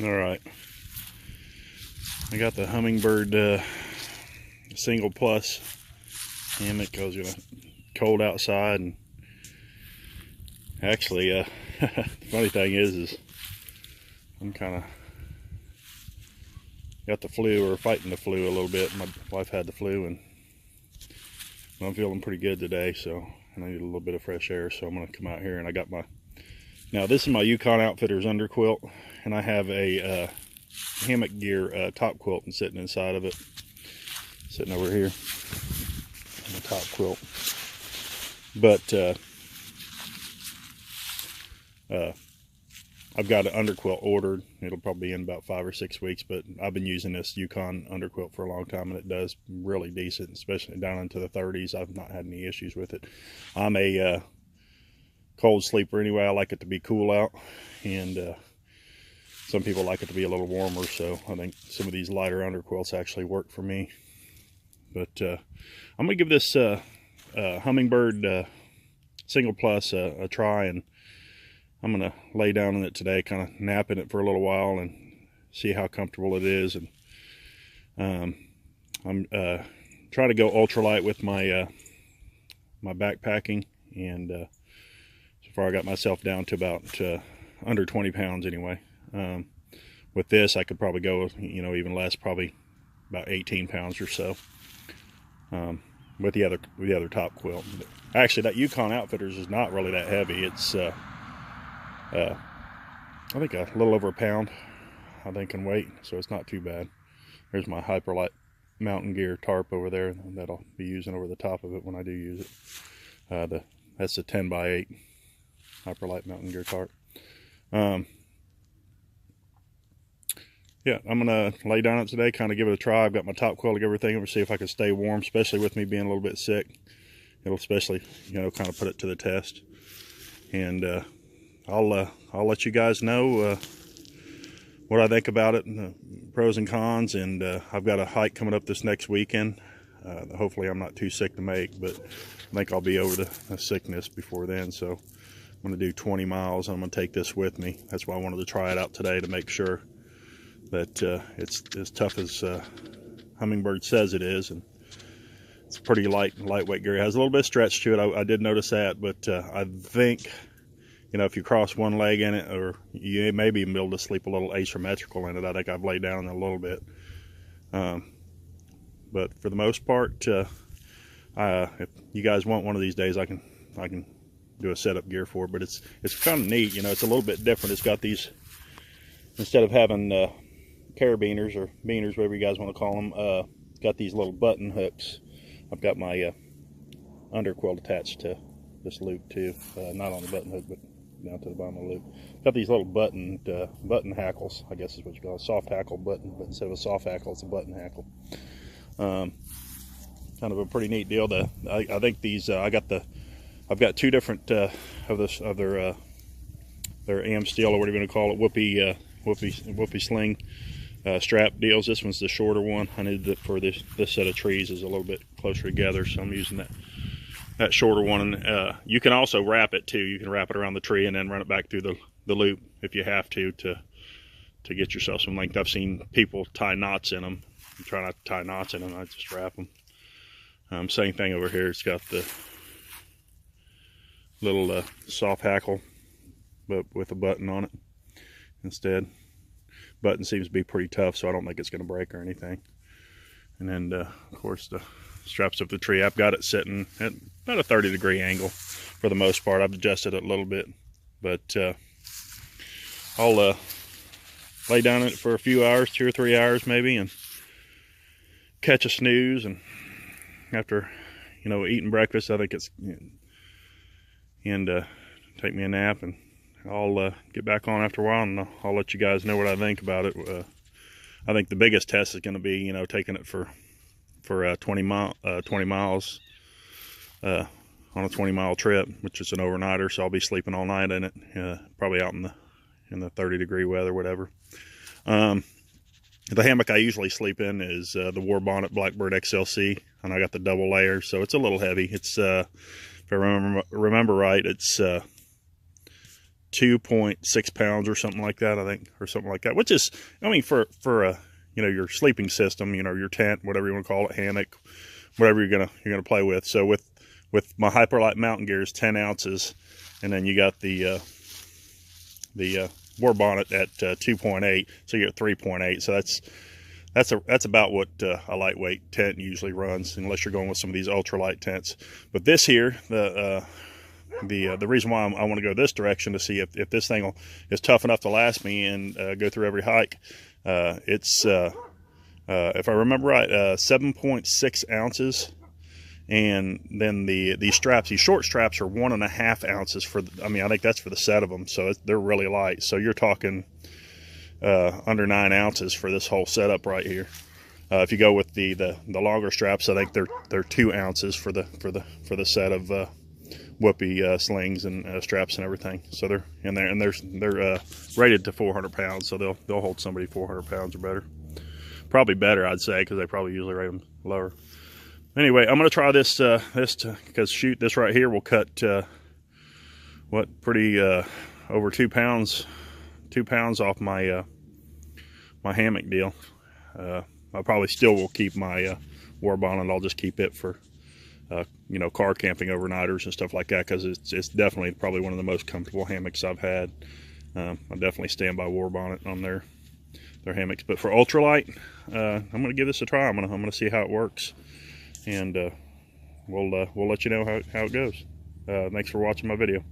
All right, I got the Hummingbird single plus hammock because it's cold outside, and actually the funny thing is I'm kind of got the flu, or fighting the flu a little bit. My wife had the flu, and I'm feeling pretty good today, so I need a little bit of fresh air, so I'm going to come out here. And I got my, now this is my Yukon Outfitters underquilt, and I have a hammock gear top quilt and sitting inside of it, sitting over here on the top quilt. But I've got an underquilt ordered. It'll probably be in about 5 or 6 weeks, but I've been using this Yukon underquilt for a long time, and it does really decent, especially down into the 30s. I've not had any issues with it. I'm a cold sleeper anyway. I like it to be cool out, and some people like it to be a little warmer, so I think some of these lighter underquilts actually work for me. But I'm going to give this Hummingbird single plus a try, and I'm going to lay down in it today, kind of nap in it for a little while and see how comfortable it is. And I'm trying to go ultralight with my my backpacking, and so far I got myself down to about under 20 pounds anyway. With this I could probably go, you know, even less, probably about 18 pounds or so, with the other top quilt. But actually, that Yukon Outfitters is not really that heavy. It's I think a little over a pound, I think, in weight, so it's not too bad. There's my Hyperlight mountain gear tarp over there that I'll be using over the top of it when I do use it. That's the 10x8 Hyperlight mountain gear tarp. Yeah, I'm gonna lay down it today, kind of give it a try. I've got my top quilt, everything over, see if I can stay warm, especially with me being a little bit sick. It'll especially, you know, kind of put it to the test. And I'll let you guys know what I think about it, and the pros and cons. And I've got a hike coming up this next weekend. Hopefully I'm not too sick to make, but I think I'll be over the sickness before then. So I'm going to do 20 miles. I'm going to take this with me. That's why I wanted to try it out today, to make sure that it's as tough as Hummingbird says it is. And it's pretty lightweight gear. It has a little bit of stretch to it. I did notice that, but I think, you know, if you cross one leg in it, or you maybe even be able to sleep a little asymmetrical in it. I think I've laid down in it a little bit. But for the most part, if you guys want one of these days, I can do a setup gear for it. But it's kind of neat, you know. It's a little bit different. It's got these, instead of having carabiners or beaners, whatever you guys want to call them, it's got these little button hooks. I've got my underquilt attached to this loop too, not on the button hook, but down to the bottom of the loop. Got these little button hackles, I guess is what you call it. Soft hackle button, but instead of a soft hackle, it's a button hackle. Kind of a pretty neat deal. I think these I've got two different of their am steel, or whatever you're going to call it, whoopee sling strap deals. This one's the shorter one. I needed it for this set of trees is a little bit closer together, so I'm using that shorter one. And you can also wrap it too. You can wrap it around the tree and then run it back through the loop if you have to get yourself some length. I've seen people tie knots in them. I try not to tie knots in them. I just wrap them. Same thing over here. It's got the little soft hackle, but with a button on it instead. Button seems to be pretty tough, so I don't think it's going to break or anything. And then of course the straps of the tree, I've got it sitting at about a 30-degree angle for the most part. I've adjusted it a little bit, but I'll lay down in it for a few hours, 2 or 3 hours maybe, and catch a snooze. And after, you know, eating breakfast, I think it's, and take me a nap, and I'll get back on after a while, and I'll let you guys know what I think about it. I think the biggest test is going to be, you know, taking it for 20 miles on a 20-mile trip, which is an overnighter. So I'll be sleeping all night in it, probably out in the 30-degree weather, whatever. The hammock I usually sleep in is the War Bonnet Blackbird XLC, and I got the double layer, so it's a little heavy. It's if I remember right, it's 2.6 pounds or something like that, I think, or something like that, which is, I mean, for you know, your sleeping system, you know, your tent, whatever you want to call it, hammock, whatever you're gonna play with. So with my Hyperlight mountain gear is 10 ounces, and then you got the war bonnet at 2.8, so you're at 3.8. So that's about what a lightweight tent usually runs, unless you're going with some of these ultralight tents. But this here, the reason why I want to go this direction to see if this thing is tough enough to last me and go through every hike. It's if I remember right, 7.6 ounces, and then these straps, these short straps, are 1.5 ounces for. I mean, I think that's for the set of them, so they're really light. So you're talking under 9 ounces for this whole setup right here. If you go with the longer straps, I think they're 2 ounces for the set of whoopee slings and straps and everything. So they're in there, and they're rated to 400 pounds, so they'll hold somebody 400 pounds or better. Probably better, I'd say, because they probably usually rate them lower. Anyway, I'm gonna try this because shoot, this right here will cut pretty over 2 pounds off my my hammock deal. I probably still will keep my war bonnet. I'll just keep it for you know, car camping overnighters and stuff like that, because it's definitely probably one of the most comfortable hammocks I've had. I definitely stand by war bonnet on their hammocks. But for ultralight, I'm gonna give this a try. I'm gonna see how it works, and we'll let you know how it goes. Thanks for watching my video.